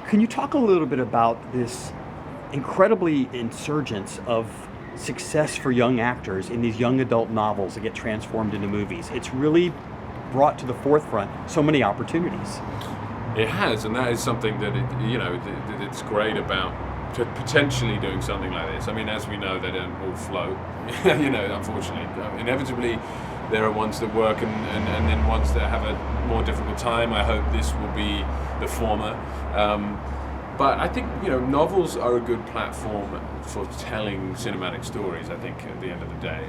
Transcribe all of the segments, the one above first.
Can you talk a little bit about this incredibly insurgence of success for young actors in these young adult novels that get transformed into movies? It's really brought to the forefront so many opportunities. It has, and that is something that it's great about potentially doing something like this. I mean, as we know, they don't all float. Unfortunately, inevitably, there are ones that work and then ones that have a more difficult time. I hope this will be the former. But I think novels are a good platform for telling cinematic stories. I think at the end of the day,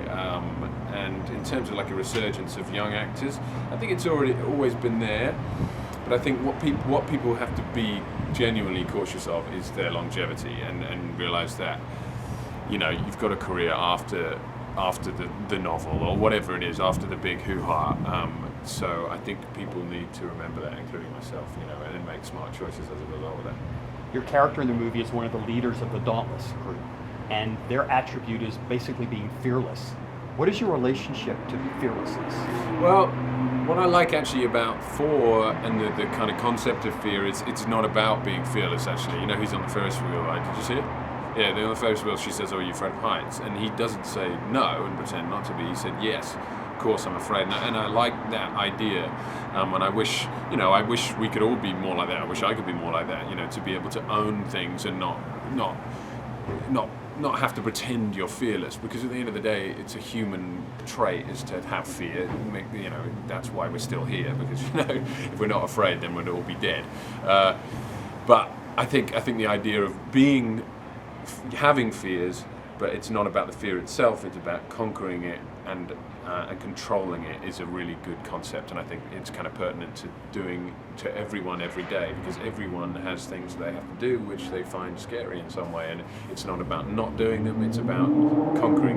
and in terms of like a resurgence of young actors, I think it's always been there. But I think what people have to be genuinely cautious of is their longevity and realise that you've got a career after the novel or whatever it is, after the big hoo-ha. So I think people need to remember that, including myself, and then make smart choices as a result of that. Your character in the movie is one of the leaders of the Dauntless group, and their attribute is basically being fearless. What is your relationship to fearlessness? Well, what I like actually about Thor and the kind of concept of fear is it's not about being fearless, actually. He's on the Ferris wheel, right? Did you see it? Yeah, on the Ferris wheel, she says, "Oh, are you afraid of heights?" And he doesn't say no and pretend not to be. He said, "Yes, of course I'm afraid." And I like that idea. And I wish we could all be more like that. I wish I could be more like that, to be able to own things and not have to pretend you're fearless, because at the end of the day, it's a human trait is to have fear. That's why we're still here, because if we're not afraid, then we'd all be dead. But I think the idea of having fears, but it's not about the fear itself, it's about conquering it and controlling it, is a really good concept, and I think it's kind of pertinent to doing to everyone every day, because everyone has things they have to do which they find scary in some way, and it's not about not doing them, it's about conquering